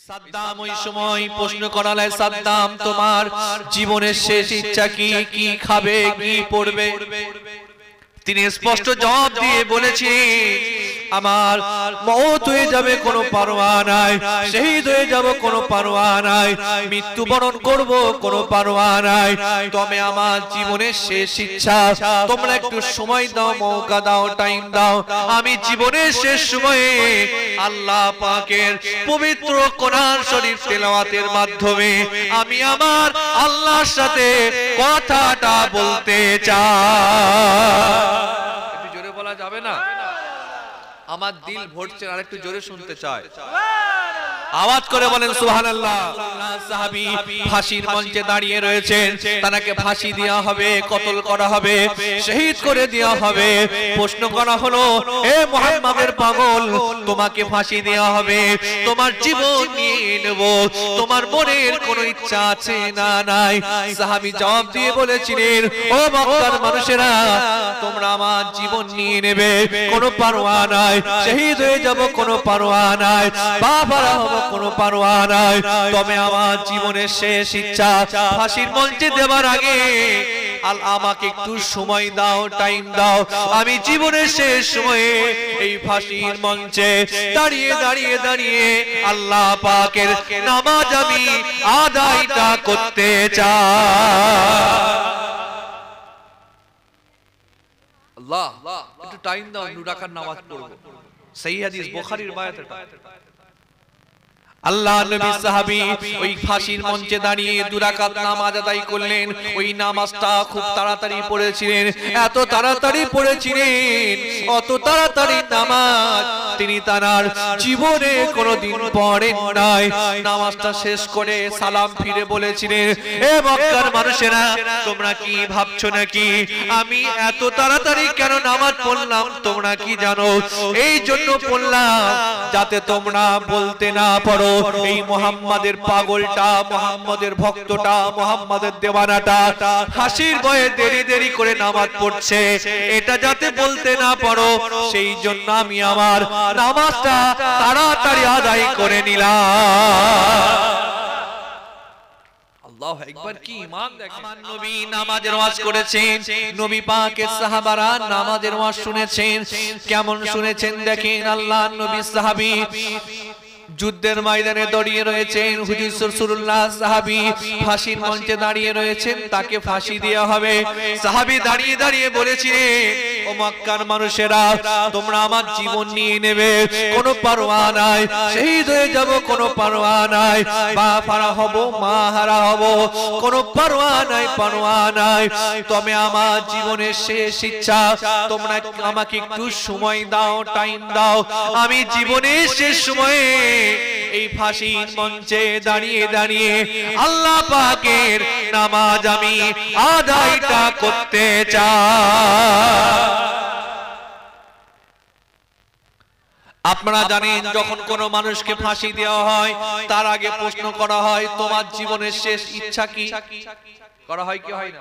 সাদ্দাম ওই সময় প্রশ্ন করালে, সাদ্দাম তোমার জীবনের শেষ ইচ্ছা কি? কি খাবে, কি পড়বে? তিনি স্পষ্ট জবাব দিয়ে বলেছেন, আমার মওত হয়ে যাবে কোনো পারোয়া নাই, শহীদ হয়ে যাব কোনো পারোয়া নাই, মৃত্যুবরণ করব কোনো পারোয়া নাই, তবে আমার জীবনের শেষ ইচ্ছা তোমরা একটু সময় দাও, মৌকা দাও, টাইম দাও। আমি জীবনের শেষ সময়ে আল্লাহ পাকের পবিত্র কোরআন শরীফ তেলাওয়াতের মাধ্যমে আমি আমার আল্লাহর সাথে কথাটা বলতে চাই। একটু জোরে বলা যাবে না? আমার দিল ভরছে, আর একটু জোরে শুনতে চায়। আওয়াজ করে বলেন সুবহানাল্লাহ। সাহাবী ফাঁসির মঞ্চে দাঁড়িয়ে রয়েছেন, তাকে ফাঁসি দেওয়া হবে, কতল করা হবে, শহীদ করে দেওয়া হবে। প্রশ্ন করা হলো, এ মুহাম্মাদের পাগল, তোমাকে ফাঁসি দেওয়া হবে, তোমার জীবন নিয়ে নেব, তোমার মনের কোনো ইচ্ছা আছে না নাই? সাহাবী জবাব দিয়ে বলেছিলেন, ও মক্কার মানুষেরা, তোমরা আমার জীবন নিয়ে নেবে, কোনো পারোয়া নাই, শহীদ হয়ে যাব কোনো পারোয়া নাই, বাবারা হব কোনো পারোয়া নাই, তবে আমার জীবনের শেষ ইচ্ছা ফাঁসির মঞ্চে দেওয়ার আগে আমাকে একটু সময় দাও, টাইম দাও। আমি জীবনের শেষ সময়ে এই ফাঁসির মঞ্চে দাঁড়িয়ে দাঁড়িয়ে দাঁড়িয়ে আল্লাহ পাকের নামাজ আমি আদায়টা করতে চাই। আল্লাহ একটু টাইম দাও, 2 রাকাত নামাজ পড়ব। সহিহ হাদিস, বুখারীর বায়াত এটা। আল্লাহ নবী সাহাবী ওই ফাঁসির মঞ্চে দাঁড়িয়ে 2 রাকাত নামাজ আদায় করলেন। ওই নামাজটা খুব তাড়াতাড়ি পড়েছিলেন, এত তাড়াতাড়ি পড়েছিলেন, অত তাড়াতাড়ি নামাজ তিনি তার জীবনে কোনোদিন পড়েন নাই। নামাজটা শেষ করে সালাম ফিরে বলেছিলেন, এ মক্কার মানুষেরা, তোমরা কি ভাবছো নাকি আমি এত তাড়াতাড়ি কেন নামাজ পড়লাম? তোমরা কি জানো? এই জন্য পড়লাম যাতে তোমরা বলতে না পারো এই মুহাম্মাদের পাগলটা, মুহাম্মাদের ভক্তটা, মুহাম্মাদের দেওয়ানাটা হাসির ভয়ে দেরি দেরি করে নামাজ পড়ছে, এটা যাতে বলতে না পারো, সেই জন্য আমি আমার নামাজটা তাড়াতাড়ি আদায় করে নিলাম। আল্লাহু আকবার, কি ঈমান দেখেন। আমার নবী নামাজের ওয়াজ করেছেন, নবী পাকের সাহাবারা নামাজের ওয়াজ শুনেছেন। কেমন শুনেছেন দেখেন। আল্লাহর নবী সাহাবী যুদ্ধের ময়দানে দাঁড়িয়ে রয়েছেন, হুজুর রাসূলুল্লাহ সাহাবী ফাঁসির মঞ্চে দাঁড়িয়ে রয়েছেন, তাকে ফাঁসি দেওয়া হবে। সাহাবী দাঁড়িয়ে দাঁড়িয়ে বলেছিলেন, ও মক্কার মানুষেরা, তোমরা আমার জীবন নিয়ে নেবে, কোনো পারোয়া নাই, শহীদ হয়ে যাব কোনো পারোয়া নাই, বাপ হারা হব, মা হারা হব, কোনো পারোয়া নাই, পারোয়া নাই, তবে আমার জীবনের শেষ ইচ্ছা তোমরা আমাকে একটু সময় দাও, টাইম দাও। আমি জীবনের শেষ সময়ে এই ফাঁসির মঞ্চে দাঁড়িয়ে দাঁড়িয়ে আল্লাহ পাকের নামাজ আমি আদায়টা করতে চাই। আপনারা জানেন, যখন কোনো মানুষকে ফাঁসি দেওয়া হয় তার আগে প্রশ্ন করা হয়, তোমার জীবনের শেষ ইচ্ছা কি? করা হয় কি হয় না?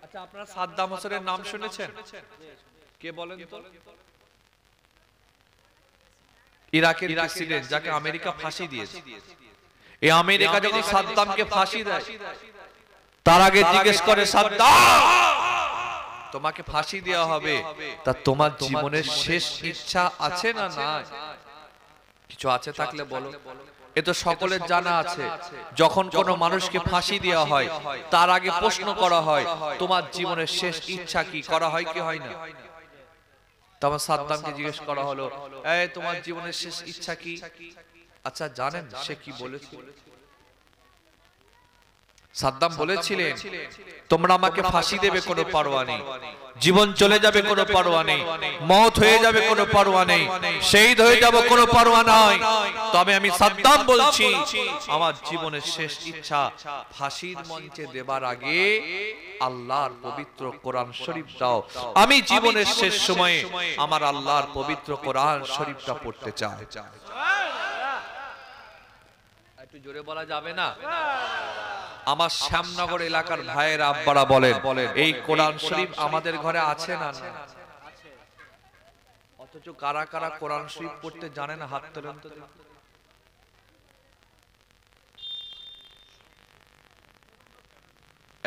আচ্ছা, আপনারা সাদ্দাম হোসেনের নাম শুনেছেন? কে বলেন তো? ইরাকের প্রেসিডেন্ট, যাকে আমেরিকা ফাঁসি দিয়েছে। এই আমেরিকা যখন সাদ্দামকে ফাঁসি দেয়, তার আগে জিজ্ঞেস করে, সাদ্দাম, তোমাকে ফাঁসি দেওয়া হবে, তা তোমার জীবনের শেষ ইচ্ছা আছে না নাই? কিছু আছে থাকলে বলো। এ তো সকলের জানা আছে, যখন কোনো মানুষকে ফাঁসি দেওয়া হয় তার আগে প্রশ্ন করা হয়, তোমার জীবনের শেষ ইচ্ছা কি? করা হয় কি হয় না? তখন সাদ্দামকে জিজ্ঞেস করা হলো, এই তোমার জীবনের শেষ ইচ্ছা কি? আচ্ছা, জানেন সে কি বলেছিল? সাদ্দাম বলেছিলেন, তোমরা আমাকে ফাঁসি দেবে কোনো পারোয়া নেই, জীবন চলে যাবে কোনো পারোয়া নেই, মওত হয়ে যাবে কোনো পারোয়া নেই, শহীদ হয়ে যাব কোনো পারোয়া নাই, তবে আমি সাদ্দাম বলছি, আমার জীবনের শেষ ইচ্ছা ফাঁসির মঞ্চে দেবার আগে আল্লাহর পবিত্র কোরআন শরীফ দাও। আমি জীবনের শেষ সময়ে আমার আল্লাহর পবিত্র কোরআন শরীফটা পড়তে চাই। একটু জোরে বলা যাবে না? আমার শ্যামনগর এলাকার ভাইয়েরা, আব্বারা বলেন, এই কোরআন শরীফ আমাদের ঘরে আছে না? অথচ কারা কারা কোরআন শরীফ পড়তে জানে না? হাত তোলেন তো।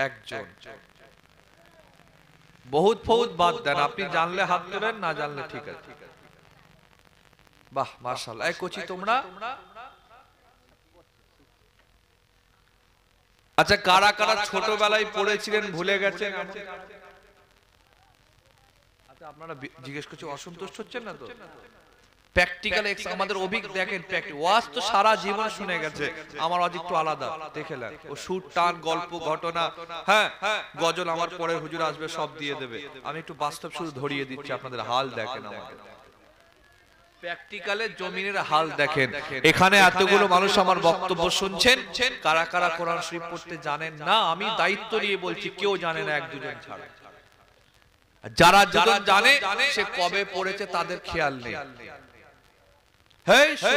একজন। বহুত বহুত বাদ দেন, আপনি জানলে হাত তোলেন, না জানলে ঠিক আছে। বাহ মাশাআল্লাহ। এই কোচি তোমরা, আচ্ছা কারা কারা ছোটবেলায় পড়েছিলেন ভুলে গেছেন? আচ্ছা আপনারা জিজ্ঞেস করছি, অসন্তুষ্ট হচ্ছেন না তো? প্র্যাকটিক্যাল আমাদের অভিজ্ঞ দেখেন, ওয়াজ তো সারা জীবন শুনে গেছে, আমার আজ একটু আলাদা দেখেলেন। ও সুর টান গল্প ঘটনা, হ্যাঁ গজল আমার পরে হুজুর আসবে সব দিয়ে দেবে। আমি একটু বাস্তব শুরু ধরিয়ে দিচ্ছি, আপনাদের হাল দেখেন, আমাদের প্র্যাকটিক্যালে জমিনের হাল দেখেন। এখানে এতগুলো মানুষ আমার বক্তব্য শুনছেন, কারা কারা কোরআন শরীফ পড়তে জানেন না? আমি দায়িত্ব নিয়ে বলছি, কেউ জানে না, এক দুজন ছাড়া। যারা দুজন জানে সে কবে পড়েছে তাদের খেয়াল নেই।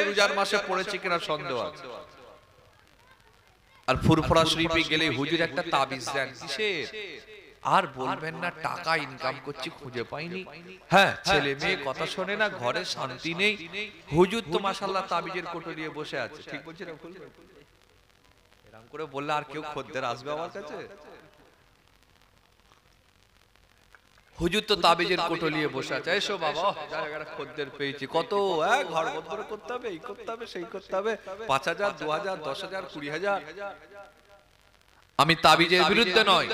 রোজার মাসে পড়েছে কিনা সন্দেহ আছে। আর ফুরফুরা শরীফে গেলে হুজুর একটা তাবিজ দেন, কিসের? আর বলবেন না টাকা ইনকাম করছি খুঁজে পাইনি। হ্যাঁ ছেলে মেয়ে কথা শোনে না, ঘরে শান্তি নেই। হুজুর তো মাশাআল্লাহ তাবিজের কোটো নিয়ে বসে আছে। ঠিক বলছি না ভুল? এরকম করে বললে আর কেউ খদ্দের আসবে আমার কাছে? হুজুর তো তাবিজের কোটো নিয়ে বসে আছে। এসো বাবা, জায়গাটা খদ্দের পেয়েছি, কত ঘর বন্ধ করতে হবে, এই করতে হবে, সেই করতে হবে, 5,000 2,000 10,000 20,000। আমি তাবিজের বিরুদ্ধে নয়,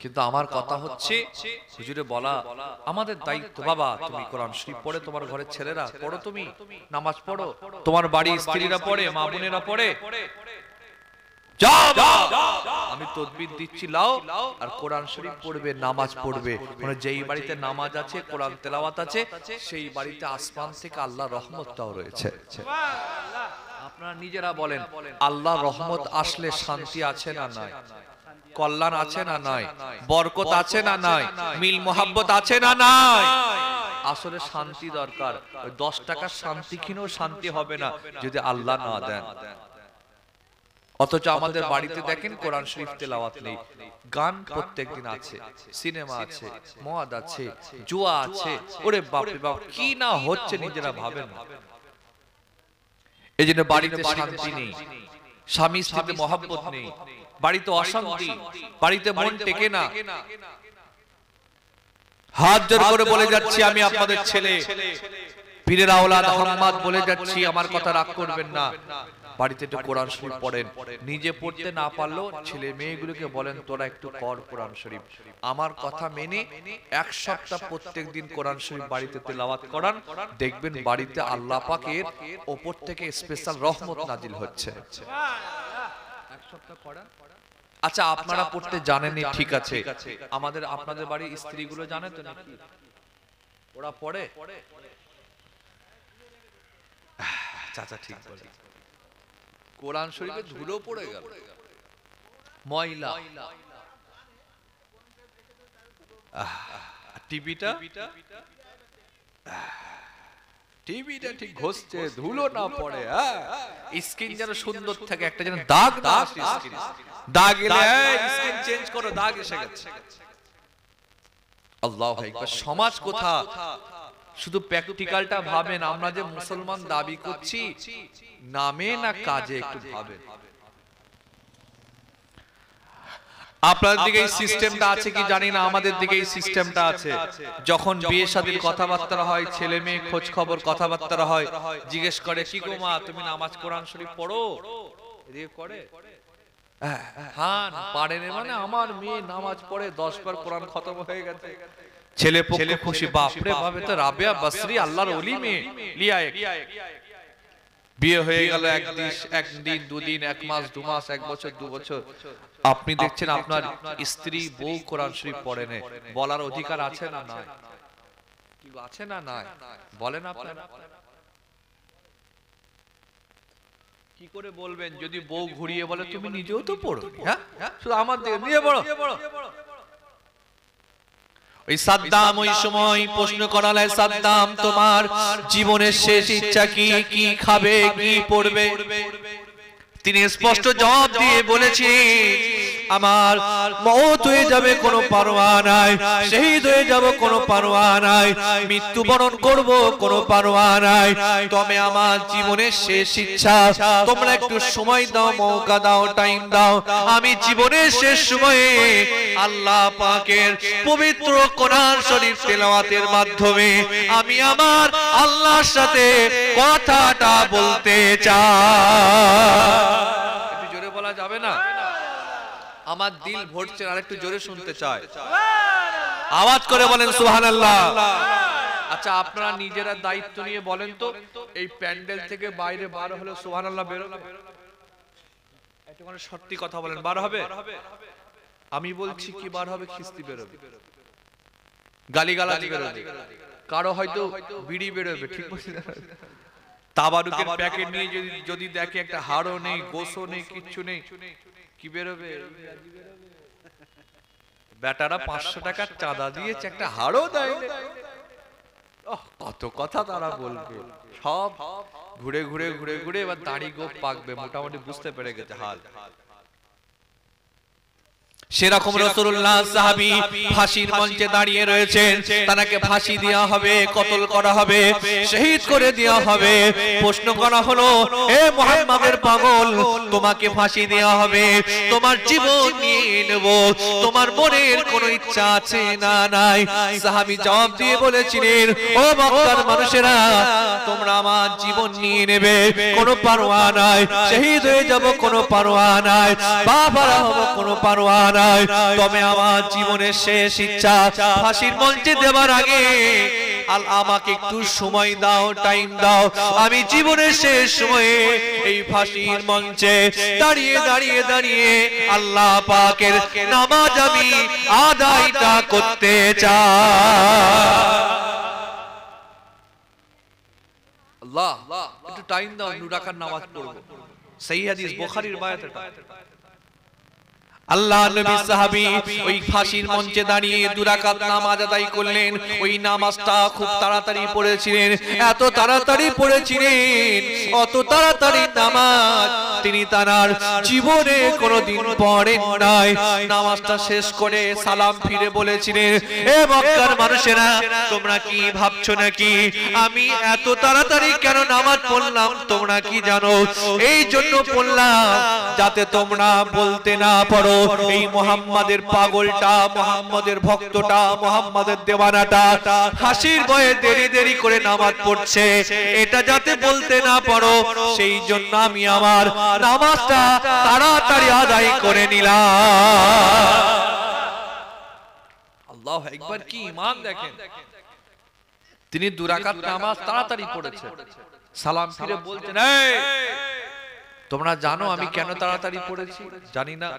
কিন্তু আমার কথা হচ্ছে হুজুরে বলা আমাদের দায়িত্ব। বাবা তুমি কোরআন শরীফ পড়ে, তোমার ঘরের ছেলেরা পড়ো, তুমি নামাজ পড়ো, তোমার বাড়ির স্ত্রীরা পড়ে, মা বোনেরা পড়ে, আমি তদবির দিচ্ছি, লাও আর কোরআন শরীফ পড়বে, নামাজ পড়বে। মানে যেই বাড়িতে নামাজ আছে, কোরআন তেলাওয়াত আছে, সেই বাড়িতে আসমান থেকে আল্লাহর রহমতটাও রয়েছে। আপনারা নিজেরা বলেন, আল্লাহর রহমত আসলে শান্তি আছে না নাই? কল্যাণ আছে না নাই? বরকত আছে না নাই? মিল মোহাব্বত আছে না নাই? আসলে শান্তি দরকার। 10 টাকার শান্তি কিনেও শান্তি হবে না যদি আল্লাহ না দেন। অথচ আমাদের বাড়িতে দেখেন কোরআন শরীফ তেলাওয়াত নেই, গান প্রত্যেকদিন আছে, সিনেমা আছে, মদ আছে, জুয়া আছে, ওরে বাপ রে বাপ কি না হচ্ছে নিজেরা ভাবেন না। এইজন্য বাড়িতে শান্তি নেই, স্বামী স্ত্রীতে মহব্বত নেই, বাড়িতে অশান্তি, বাড়িতে মন টেকে না। হাত জোর করে বলে যাচ্ছি, আমি আপনাদের ছেলে, পীরের আওলাদ আহমদ বলে যাচ্ছি, আমার কথা রাগ করবেন না। বাড়িতে একটু কোরআন শরীফ পড়েন, নিজে পড়তে না পারলেও ছেলে মেয়েগুলোকে বলেন তোরা একটু পড় কোরআন শরীফ। আমার কথা মেনে 1 সপ্তাহ প্রত্যেক দিন কোরআন শরীফ বাড়িতে তেলাওয়াত করান, দেখবেন বাড়িতে আল্লাহ পাকের উপর থেকে স্পেশাল রহমত নাজিল হচ্ছে। 1 সপ্তাহ করান। আচ্ছা আপনারা পড়তে জানেনই, ঠিক আছে, আমাদের আপনাদের বাড়ির স্ত্রীগুলো জানে তো নাকি? ওরা পড়ে? চাচা ঠিক বলে, কোরআন শরীফে ধুলো পড়ে গেল, ময়লা, টিভিটা ঠিক ঘষছে, ধুলো না পড়ে, স্ক্রিন যেন সুন্দর থাকে, একটা যেন দাগ না আসে স্ক্রিন, দাগ এলে স্ক্রিন চেঞ্জ করো, দাগ এসে গেছে। আল্লাহু আকবার। সমাজ কোথা? শুধু প্র্যাকটিক্যালটা ভাবেন, আমরা যে মুসলমান দাবি করছি, নামে না কাজে একটু ভাবেন। আপনাদের দিকে এই সিস্টেমটা আছে কি জানি না, আমাদের দিকে এই সিস্টেমটা আছে। যখন বিয়ে শাদীর কথাবার্তা হয়, ছেলে মেয়ে খোঁজ খবর কথাবার্তা হয়, জিজ্ঞেস করে কি গো মা তুমি নামাজ কোরআন শরীফ পড়ো? এদিকে করে হ্যাঁ পারেন, মানে আমার মেয়ে নামাজ পড়ে, 10 বার কোরআন খতম হয়ে গেছে। ছেলে পক্ষ খুশি, বাপ রে বাপ, তো রাবিয়া বসরি আল্লাহর ওলি মেয়ে লিয়া। বিয়ে হয়ে গেল একদিন 2 দিন, 1 মাস 2 মাস, 1 বছর 2 বছর, আপনি দেখছেন আপনার স্ত্রী বউ কোরআন শরীফ পড়ে না। বলার অধিকার আছে না নাই? কি আছে না নাই বলেন আপনারা? কি করে বলবেন যদি বউ ঘুরিয়ে বলে তুমি নিজেও তো পড়ো? হ্যাঁ শুধু আমার দিকে নিয়ে পড়ো। ওই সাদ্দাম ওই সময় প্রশ্ন করালে, সাদ্দাম তোমার জীবনের শেষ ইচ্ছা কি? কি খাবে, কি পড়বে? তিনি স্পষ্ট জবাব দিয়ে বলেছেন আমার মওত হয়ে যাবে কোনো পারোয়া নাই, শহীদ হয়ে যাব কোনো পারোয়া নাই, মৃত্যুবরণ করব কোনো পারোয়া নাই, তবে আমার জীবনের শেষ ইচ্ছা তোমরা একটু সময় দাও, মৌকা দাও, টাইম দাও। আমি জীবনের শেষ সময়ে আল্লাহ পাকের পবিত্র কোরআন শরীফ তেলাওয়াতের মাধ্যমে আমি আমার আল্লাহর সাথে কথাটা বলতে চাই। একটু জোরে বলা যাবে না? আমার দিল ভরছে, আর একটু জোরে শুনতে চাই। আওয়াজ করে বলেন সুবহানাল্লাহ। আচ্ছা, আপনারা নিজেরা দায়িত্ব নিয়ে বলেন তো, এই প্যান্ডেল থেকে বাইরে বার হলে সুবহানাল্লাহ বেরোবে? একটু মানে সত্যি কথা বলেন, বার হবে? আমি বলছি কি বার হবে? খিস্তি বেরোবে, গালিগালাজ বেরোবে, কারো হয়তো বিড়ি বেরোবে, ঠিক বলছি না? তাবারুকের প্যাকেট নিয়ে যদি দেখে একটা হাড়ও নেই, গোশও নেই, কিচ্ছু নেই, কি বেরোবে? বেটারা 500 টাকা চাঁদা দিয়েছে, একটা হাড়ও দেয়। কত কথা তারা বলবে, সব ঘুরে ঘুরে ঘুরে ঘুরে এবার দাড়ি গোপ পাকবে, মোটামুটি বুঝতে পেরে গেছে হাল। সেরকম রাসূলুল্লাহ সাহাবী ফাঁসির মঞ্চে দাঁড়িয়ে রয়েছেন, তাকে ফাঁসি দেওয়া হবে, কতল করা হবে, শহীদ করে দেওয়া হবে। প্রশ্ন করা হলো, হে মুহাম্মাদের পাগল, তোমাকে ফাঁসি দেওয়া হবে, তোমার জীবন নিয়ে নেব, তোমার মনের কোনো ইচ্ছা আছে না নাই? সাহাবী জবাব দিয়ে বলেছিলেন, ও মক্কার মানুষেরা, তোমরা আমার জীবন নিয়ে নেবে, কোনো পারোয়া নাই, শহীদ হয়ে যাব কোনো পারোয়া নাই, বাবারা হব কোনো পারোয়া নাই, তবে আমার জীবনের শেষ ইচ্ছা ফাঁসির মঞ্চে দেওয়ার আগে আমাকে একটু সময় দাও, টাইম দাও। আমি জীবনের শেষ সময়ে এই ফাঁসির মঞ্চে দাঁড়িয়ে দাঁড়িয়ে দাঁড়িয়ে আল্লাহ পাকের নামাজ আমি আদায়টা করতে চাই। আল্লাহ, একটু টাইম দাও, 2 রাকাত নামাজ পড়ব। সহিহ হাদিস, বুখারীর বায়াত এটা। আল্লাহ নবী সাহাবী ওই ফাঁসির মঞ্চে দাঁড়িয়ে 2 রাকাত নামাজ আদায় করলেন। ওই নামাজটা খুব তাড়াতাড়ি পড়েছিলেন, এত তাড়াতাড়ি পড়েছিলেন, অত তাড়াতাড়ি নামাজ তিনি তার জীবনে কোনোদিন পড়েন নাই। নামাজটা শেষ করে সালাম ফিরে বলেছিলেন, এ মক্কার মানুষেরা, তোমরা কি ভাবছো নাকি আমি এত তাড়াতাড়ি কেন নামাজ পড়লাম? তোমরা কি জানো? এই জন্য পড়লাম যাতে তোমরা বলতে না পারো এই মুহাম্মাদের পাগলটা, মুহাম্মাদের ভক্তটা, মুহাম্মাদের দেওয়ানাটা হাসির ভয়ে দেরি দেরি করে নামাজ পড়ছে, এটা যাতে বলতে না পারো, সেই জন্য আমি আমার নামাজটা তাড়াতাড়ি আদায় করে নিলাম। আল্লাহু আকবার, কি ঈমান দেখেন! তিনি 2 রাকাত নামাজ তাড়াতাড়ি পড়েছেন, সালাম ফিরে বলছেন, এই তোমরা জানো আমি কেন তাড়াতাড়ি পড়েছি? জানি না,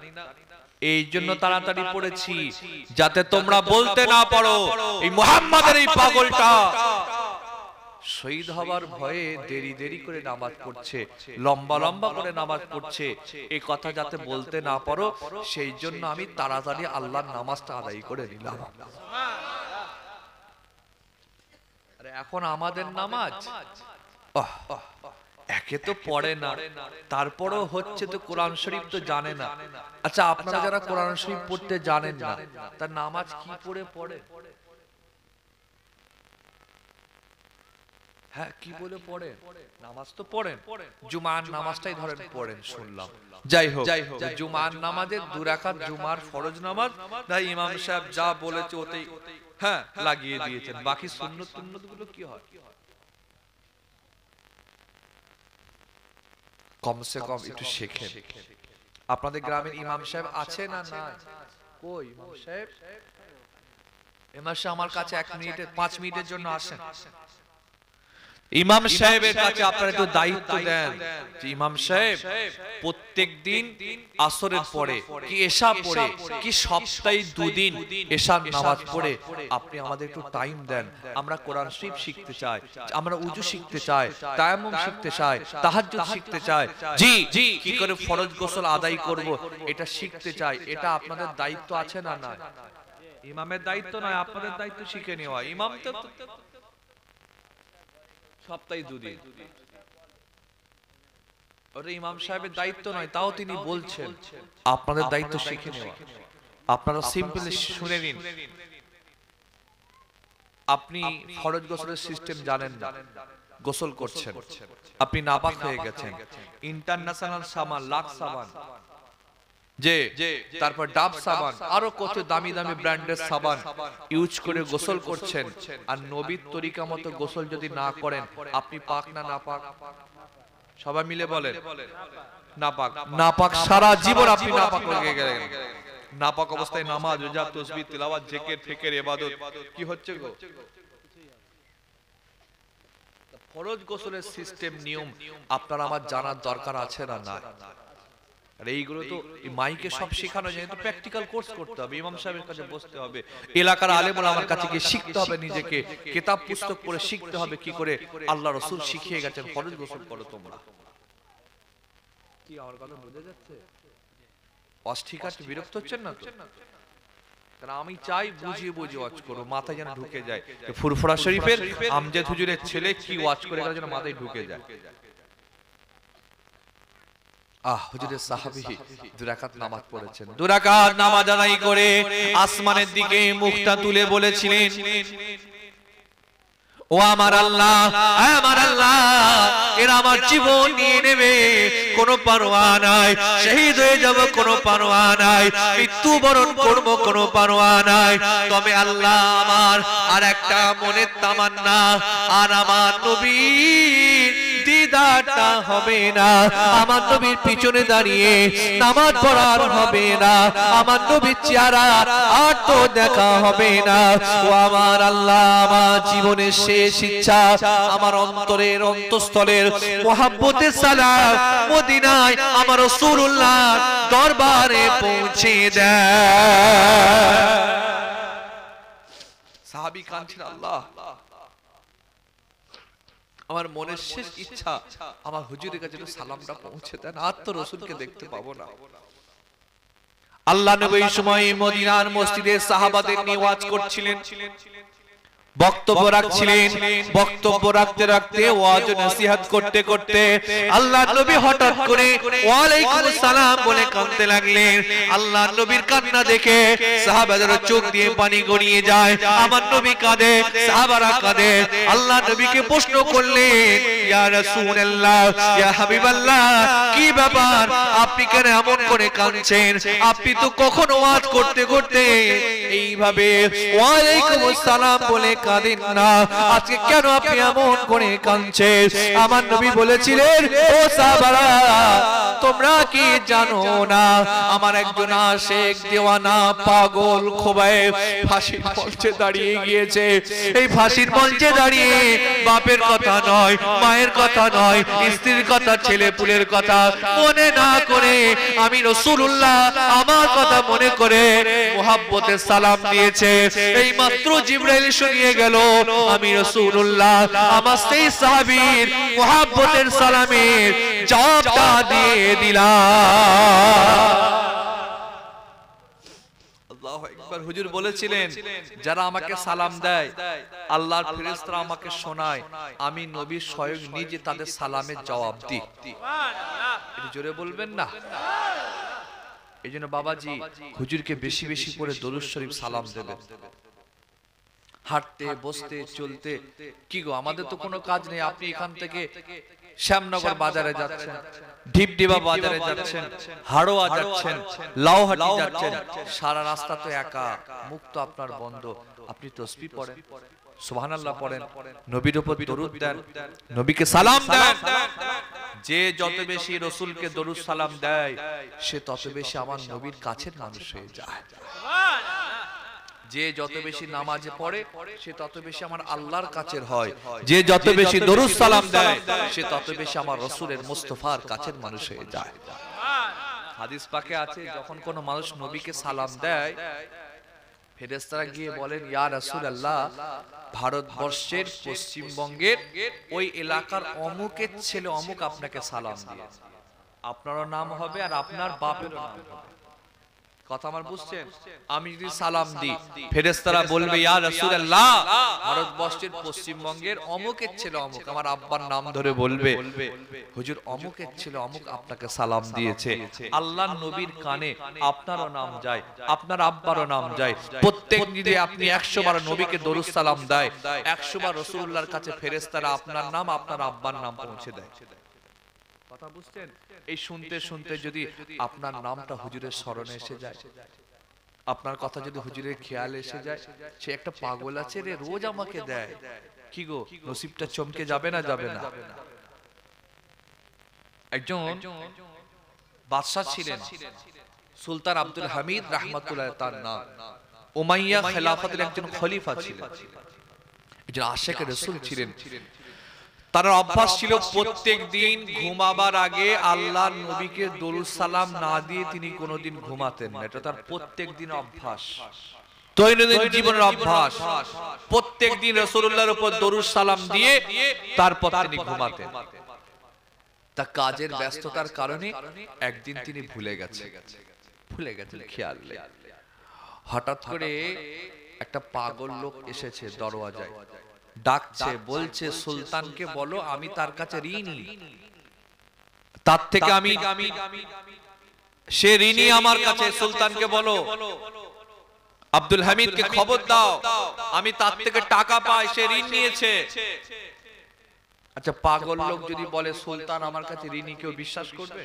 এই জন্য তাড়াতাড়ি পড়েছি যাতে তোমরা বলতে না পারো এই মুহাম্মাদের এই পাগলটা শহীদ হবার ভয়ে দেরি দেরি করে নামাজ পড়ছে, লম্বা লম্বা করে নামাজ পড়ছে, এই কথা যাতে বলতে না পারো, সেই জন্য আমি তাড়াতাড়ি আল্লাহর নামাজটা আদায় করে নিলাম। আরে এখন আমাদের নামাজ একে তো পড়ে না, তারপরও হচ্ছে তো কোরআন শরীফ তো জানে না। আচ্ছা, আপনারা যারা কোরআন শরীফ পড়তে জানেন না, তার নামাজ কি পড়ে? হ্যাঁ, কি বলে পড়েন? নামাজ তো পড়েন, জুমার নামাজটাই ধরেন পড়েন শুনলাম। যাই হোক, জুমার নামাজের 2 রাকাত জুমার ফরজ নামাজ, তাই ইমাম সাহেব যা বলেছে ওতেই হ্যাঁ লাগিয়ে দিয়েছেন। বাকি সুন্নত গুলো কি হয়? কমসে কম একটু শেখেন। আপনাদের গ্রামের ইমাম সাহেব আছে না নাই? কই ইমাম সাহেব? ইমাম সাহেব আমার কাছে 1 মিনিটে 5 মিনিটের জন্য আসেন। ইমাম সাহেবের কাছে আপনারা একটু দায়িত্ব দেন যে ইমাম সাহেব প্রত্যেকদিন আসরের পরে কি এশা পড়ে কি সপ্তাহে 2 দিন এশার নামাজ পড়ে আপনি আমাদের একটু টাইম দেন। আমরা কোরআন শরীফ শিখতে চাই, আমরা উযু শিখতে চাই, তায়াম্মুম শিখতে চাই, তাহাজ্জুদ শিখতে চাই, জি কি করে ফরজ গোসল আদায় করব এটা শিখতে চাই। এটা আপনাদের দায়িত্ব আছে না? না, ইমামের দায়িত্ব নয়, আপনাদের দায়িত্ব শিখে নেওয়া। ইমাম তো সপ্তাহে 2 দিন। ওটা ইমাম সাহেবের দায়িত্ব নয়, তাও তিনি বলছেন আপনাদের দায়িত্ব শিখে নেওয়া। আপনারা সিম্পলি শুনে নিন। আপনি ফরজ গোসলের সিস্টেম জানেন না, গোসল করছেন, আপনি নাপাক হয়ে গেছেন, ইন্টারন্যাশনাল সাবান, লাক্স সাবান, যে তারপর ডাব সাবান, আরো কত দামি দামি ব্র্যান্ডের সাবান ইউজ করে গোসল করছেন, আর নবীর তরিকা মতো গোসল যদি না করেন, আপনি পাক না নাপাক? সবাই মিলে বলেন নাপাক। নাপাক, সারা জীবন আপনি নাপাক হয়ে গেলেন। নাপাক অবস্থায় নামাজ, রোজা, তাসবিহ, তিলাওয়াত, জিকির, ফিকির, ইবাদত কি হচ্ছে গো? ফরজ গোসলের সিস্টেম, নিয়ম আপনার আমার জানার দরকার আছে না? না। আর এইগুলো তো মাইকে সব শেখানো যায়, তো প্র্যাকটিক্যাল কোর্স করতে হবে, ইমাম সাহেবের কাছে বসতে হবে, এলাকার আলেম ওলামার কাছে গিয়ে শিখতে হবে, নিজেকে কিতাব পুস্তক পড়ে শিখতে হবে কি করে আল্লাহ রাসূল শিখিয়ে গেছেন ফরজ গোসল করো তোমরা। কি আমার কথা বুঝে যাচ্ছে? অস্থির আছে, বিরক্ত হচ্ছেন না তো? কারণ আমি চাই বুঝিয়ে বুঝিয়ে ওয়াজ করো, মাথায় যেন ঢুকে যায়। ফুরফুরা শরীফের আমজাদ হুজুরের ছেলে কি ওয়াজ করে গেল যেন মাথায় ঢুকে যায়। হুজুরের সাহাবী 2 রাকাত নামাজ পড়েছেন, 2 রাকাত নামাজ আদায় করে আসমানের দিকে মুখটা তুলে বলেছিলেন, ও আমার আল্লাহ, আমার আল্লাহ, এরা আমার জীবন নিয়ে নেবে, কোনো পারোয়া নাই, শহীদ হয়ে যাব কোনো পারোয়া নাই, মৃত্যুবরণ করব কোনো পারোয়া নাই, তবে আল্লাহ আমার আর একটা মনের তামান্না, আর আমার নবীর দিদারটা হবে না, আমার নবীর পিছনে দাঁড়িয়ে নামাজ পড়ার হবে না, আমার নবীর চেহারা আর তো দেখা হবে না। ও আমার আল্লাহ, আমার জীবনের শেষ ইচ্ছা আমার অন্তরের অন্তঃস্থলের মুহাব্বতের সালাম মদিনায় আমার রাসূলুল্লাহ দরবারে পৌঁছে দেয়। সাহাবী কাঁদছেন, আল্লাহ আমার মনের শেষ ইচ্ছা আমার হুজুরের কাছে সালামটা পৌঁছে দেন, আর তো রাসূলকে দেখতে পাবো না। আল্লাহ নবী এই সময় মদিনার মসজিদে সাহাবাদের নিয়ে ওয়াজ করছিলেন, বক্তব্য রাখছিলেন, বক্তব্য রাখতে রাখতে ওয়াজ নসিহত করতে করতে আল্লাহ নবী হঠাৎ করে ওয়া আলাইকুম সালাম বলে কাঁদতে লাগলেন। আল্লাহ নবীর কান্না দেখে সাহাবাদের চোখ দিয়ে পানি গড়িয়ে যায়, আমার নবী কাঁদে, সাহাবারা কাঁদে। আল্লাহ নবীকে প্রশ্ন করলেন, ইয়া রাসূলুল্লাহ, ইয়া হাবিবাল্লাহ, কি ব্যাপার, আপনি কেন এমন করে কাঁদছেন? আপনি তো কখনো ওয়াজ করতে করতে এইভাবে ওয়া আলাইকুম সালাম বলে কাঁদেন না, আজকে কেন আপনি এমন করে কাঁদছেন? আমার নবী বলেছিলেন, ও সাহাবারা, তোমরা কি জানো না আমার একজন আশিক দেওয়ানা পাগল খোবায়ে ফাঁসির মঞ্চে দাঁড়িয়ে গিয়েছে। এই ফাঁসির মঞ্চে দাঁড়িয়ে বাপের কথা নয়, মায়ের কথা নয়, স্ত্রীর কথা, ছেলে পুলের কথা মনে না করে আমি রাসূলুল্লাহ আমার কথা মনে করে মুহাব্বতের সালাম দিয়েছে। এই মাত্র জিবরাইল শুনিয়ে গেল, আমি রাসূলুল্লাহ আমার সেই সাহাবীর মুহাব্বতের সালামের জবাবটা দিয়ে দিলাম। আল্লাহু আকবার। হুজুর বলেছিলেন, যারা আমাকে সালাম দেয় আল্লাহর ফেরেশতারা আমাকে শোনায়, আমি নবী স্বয়ং নিজে তাদের সালামের জবাব দিই। সুবহানাল্লাহ। একটু জোরে বলবেন না? এইজন্য বাবাজি হুজুরকে বেশি বেশি করে দরুদ শরীফ সালাম দেবেন। হাঁটতে বসতে চলতে, কি গো আমাদের তো কোনো কাজ নেই, আপনি এখান থেকে শ্যামনগর বাজারে যাচ্ছেন, ঢিপডিবা বাজারে যাচ্ছেন, হাড়োয়া যাচ্ছেন, লাউহাটি যাচ্ছেন, সারা রাস্তা তো একা, মুখ তো আপনার বন্ধ, আপনি তাসবিহ পড়েন, সুবহানাল্লাহ পড়েন, নবীর উপর দরুদ দেন, নবীকে সালাম দেন। যে যত বেশি রাসূলকে দরুদ সালাম দেয় সে তত বেশি আমার নবীর কাছের মানুষ হয়ে যায়। যে যত বেশি নামাজে পড়ে সে তত বেশি আমার আল্লাহর কাছের হয়। যে যত বেশি দরুদ সালাম দেয় সে তত বেশি আমার রাসূলের মুস্তাফার কাছের মানুষ হয়ে যায়। হাদিস পাকে আছে, যখন কোন মানুষ নবীকে সালাম দেয় ফেরেশতারা গিয়ে বলেন, ইয়া রাসূলুল্লাহ, ভারতবর্ষের পশ্চিমবঙ্গের ওই এলাকার অমুকের ছেলে অমুক আপনাকে সালাম দিয়েছে, আপনারও নাম হবে আর আপনার বাপেরও নাম হবে। কথা আমার বুঝছেন? আমি যদি সালাম দিই, ফেরেশতারা বলবে ইয়া রাসূলুল্লাহ, ভারতবর্ষের পশ্চিমবঙ্গের অমুকের ছেলে অমুক, আমার আব্বার নাম ধরে বলবে, হুজুর অমুকের ছেলে অমুক আপনাকে সালাম দিয়েছে। আল্লাহর নবীর কানে আপনারও নাম যায়, আপনার আব্বারও নাম যায়। প্রত্যেক যদি আপনি 100 বার নবীকে দরুদ সালাম দেয়, 100 বার রাসূলুল্লাহর কাছে ফেরেশতারা আপনার নাম, আপনার আব্বার নাম পৌঁছে দেয়। কথা বুঝছেন? এই শুনতে শুনতে যদি আপনার নামটা হুজুরের স্মরণে এসে যায়, আপনার কথা যদি হুজুরের খেয়াল এসে যায়, সে একটা পাগল আছে রে, রোজ আমাকে দেয়, কি গো নসিবটা চমকে যাবে না যাবে না? একজন বাদশা ছিলেন, সুলতান আব্দুল হামিদ রাহমাতুল্লাহ তার নাম। উমাইয়া খেলাফতের একজন খলিফা ছিলেন, একজন আশিকে রাসূল ছিলেন। তার অভ্যাস ছিল প্রত্যেক দিন ঘুমাবার আগে আল্লাহর নবীকে দরুদ সালাম না দিয়ে তিনি কোনোদিন ঘুমাতেন না। এটা তার প্রত্যেক দিন অভ্যাস, দৈনন্দিন জীবনের অভ্যাস। প্রত্যেক দিন রাসূলুল্লাহর উপর দরুদ সালাম দিয়ে তারপর তিনি ঘুমাতেন। তা কাজের ব্যস্ততার কারণে একদিন তিনি ভুলে গেছেন, খেয়াল নেই। হঠাৎ করে একটা পাগল লোক এসেছে দরওয়াজায়, ডাকছে, বলছে সুলতানকে বলো আমি তার কাছে ঋণী, তার থেকে আমি সে ঋণী আমার কাছে, সুলতানকে বলো, আব্দুল হামিদকে খবর দাও, আমি তার থেকে টাকা পাই, সে ঋণ নিয়েছে। আচ্ছা, পাগল লোক যদি বলে সুলতান আমার কাছে ঋণী, কেউ বিশ্বাস করবে?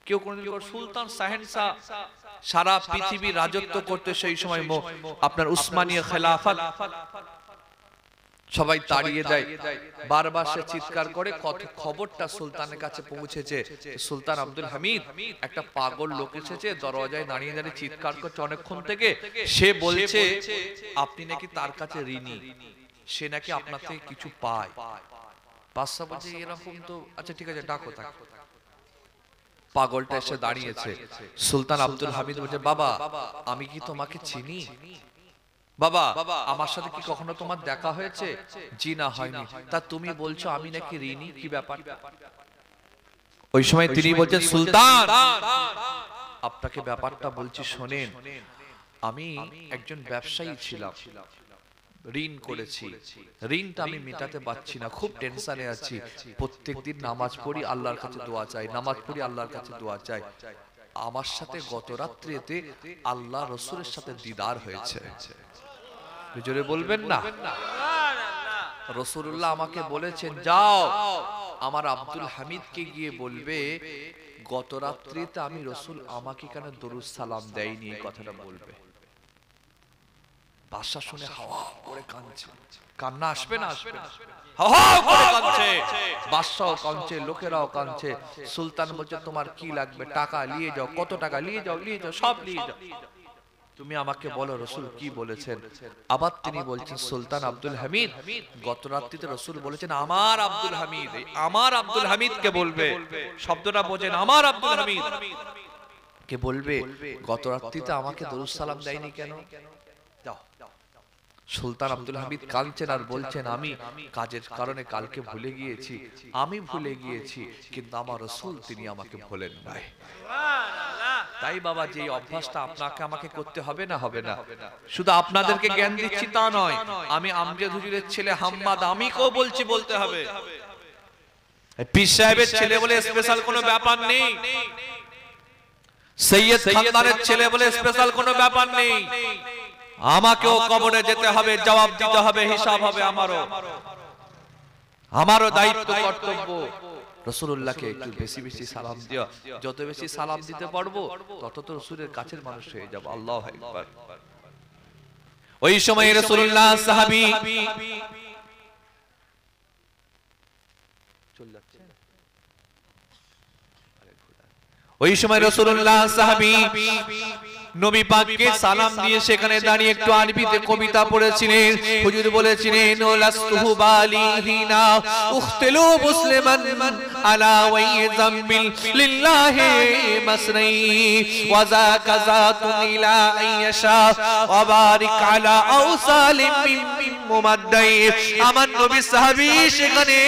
কেউ কোনদিন? সুলতান শাহেনশাহ সারা পৃথিবী রাজত্ব করতে সেই সময় আপনার উসমানীয় খেলাফত, সবাই তাড়িয়ে দেয়। বারবার সে চিৎকার করে, কত খবরটা সুলতানের কাছে পৌঁছেছে, সুলতান আব্দুল হামিদ একটা পাগল লোক এসেছে, দরজায় দাঁড়িয়ে দাঁড়িয়ে চিৎকার করছে অনেকক্ষণ থেকে। সে বলছে আপনি নাকি তার কাছে ঋণী, সে নাকি আপনার থেকে কিছু পায়। বাদশা বলছে এরকম তো, আচ্ছা ঠিক আছে ডাকো তাকে। পাগলটা এসে দাঁড়িয়েছে। সুলতান আব্দুল হামিদ বলছে বাবা আমি কি তোমাকে চিনি? বাবা আমার সাথে কি কখনো তোমার দেখা হয়েছে? জি না, হয়নি। তা তুমি বলছো আমি নাকি ঋণী, কি ব্যাপার? ওই সময় তিনি বলছেন সুলতান আপনাকে ব্যাপারটা বলছি শোনেন, আমি একজন ব্যবসায়ী ছিলাম, ঋণ করেছি, ঋণটা আমি মেটাতে পারছি না, খুব টেনশনে আছি। প্রত্যেকদিন নামাজ পড়ি, আল্লাহর কাছে দোয়া চাই, নামাজ পড়ি, আল্লাহর কাছে দোয়া চাই। আমার সাথে গত রাত্রিতে আল্লাহ রাসূলের সাথে দিদার হয়েছে। জোরে বলবেন না? রাসূলুল্লাহ আমাকে বলেছেন যাও আমার আব্দুল হামিদকে গিয়ে বলবে গত রাত্রিতে আমি রাসূল আমাকে কেন দরুদ সালাম দেয়নি, এই কথাটা বলবে। বাদশা শুনে হাওয়া করে কাঁদছে, কান্না আসবে না? আসবে না, হাওয়া করে কাঁদছে, বাদশাও কাঁদছে, লোকেরাও কাঁদছে। সুলতান বলছে তোমার কি লাগবে, টাকা নিয়ে যাও, কত টাকা নিয়ে যাও, নিয়ে যাও, সব নিয়ে যাও, তুমি আমাকে বলো রাসূল কি বলেছেন। আবার তিনি বলছেন সুলতান আব্দুল হামিদ গত রাত্রিতে রাসূল বলেছেন আমার আব্দুল হামিদ, আমার আব্দুল হামিদকে বলবে, শব্দটা বোঝেন, আমার আব্দুল হামিদ কে বলবে গত রাত্রিতে আমাকে দরুদ সালাম দেয়নি কেন। সুলতান আব্দুল হামিদ কাঁদছেন আর বলছেন আমি কাজের কারণে কালকে ভুলে গিয়েছি, আমি ভুলে গিয়েছি, কিন্তু আমার রাসূল তিনি আমাকে ভোলেন নাই। তাই বাবা যে অভ্যাসটা আপনাকে আমাকে করতে হবে না, হবে না। শুধু আপনাদেরকে জ্ঞান দিচ্ছি তা নয়, আমি আমজাদ হুজুরের ছেলে হাম্মাদ আমিকেও বলছি, বলতে হবে। পীর সাহেবের ছেলে বলে স্পেশাল কোনো ব্যাপার নেই, সৈয়দ খানদানের ছেলে বলে স্পেশাল কোনো ব্যাপার নেই। আমাকেও কবরে যেতে হবে, জবাব দিতে হবে, হিসাব হবে আমারও দায়িত্ব, কর্তব্য। রাসূলুল্লাহকে একটু বেশি বেশি সালাম দিও, যত বেশি সালাম দিতে পারবো তত তো রাসূলের কাছের মানুষ হয়ে যাব। আল্লাহু আকবার। ওই সময় রাসূলুল্লাহ সাহাবী ওই সময় রাসূলুল্লাহ সাহাবী নবী পাককে সালাম দিয়ে সেখানে দাঁড়িয়ে একটু আরবিতে কবিতা পড়েছিলেন। হুজুর বলেছিলেন লাস্তুহু বালিহিনা উখতিলু মুসলিমান আলা ওয়াই যামবিল লিল্লাহি মাসরাই ওয়া যাকা যাতুন ইলা আইয়াশা ওয়া বারিক আলা আওসালিম মিন মুমাদ্দাই আমার নবী সাহাবী সেখানে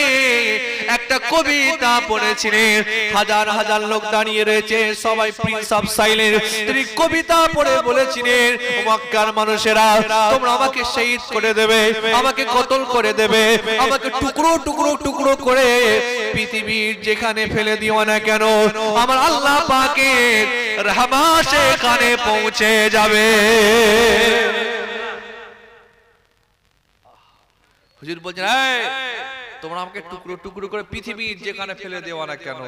একটা কবিতা পড়েছিলেন হাজার হাজার লোক দাঁড়িয়ে রয়েছে সবাই প্রিন্স অফ সাইলেন্স তিনি কবিতা পড়ে বলেছিলেন মক্কার মানুষেরা তোমরা আমাকে শহীদ করে দেবে আমাকে কতল করে দেবে আমাকে টুকরো টুকরো টুকরো করে পৃথিবীর যেখানে ফেলে দিও না কেন আমার আল্লাহ পাকের রহমত সেখানে পৌঁছে যাবে হুজুর বলছেন তোমরা আমাকে টুকরো টুকরো করে পৃথিবীর যেখানে ফেলে দিও না কেন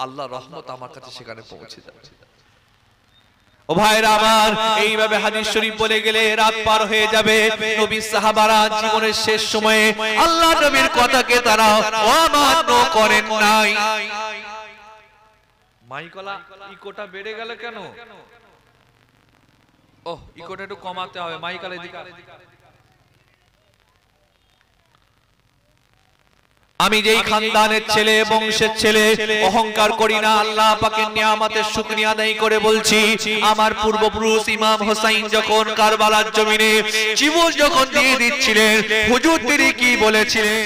আল্লাহর রহমত আমার কাছে সেখানে পৌঁছে যাবে ও ভাইরা আমার এইভাবে হাদিস শরীফ বলে গেলে রাত পার হয়ে যাবে নবী সাহাবারা জীবনের শেষ সময়ে আল্লাহ নবীর কথাকে তারা অমান্য করেন নাই মাইকলা ইকোটা বেড়ে গেল কেন ওহ ইকোটা একটু কমাতে হবে মাইকলা এদিকে আমি যেই খানদানের ছেলে বংশের ছেলে অহংকার করি না আল্লাহ পাকের নিয়ামতের শুকরিয়া আদায় করে বলছি আমার পূর্বপুরুষ ইমাম হোসেন যখন কারবালার জমিনে জীবন যখন দিয়ে দিচ্ছিলেন হুজুর তিনি কি বলেছিলেন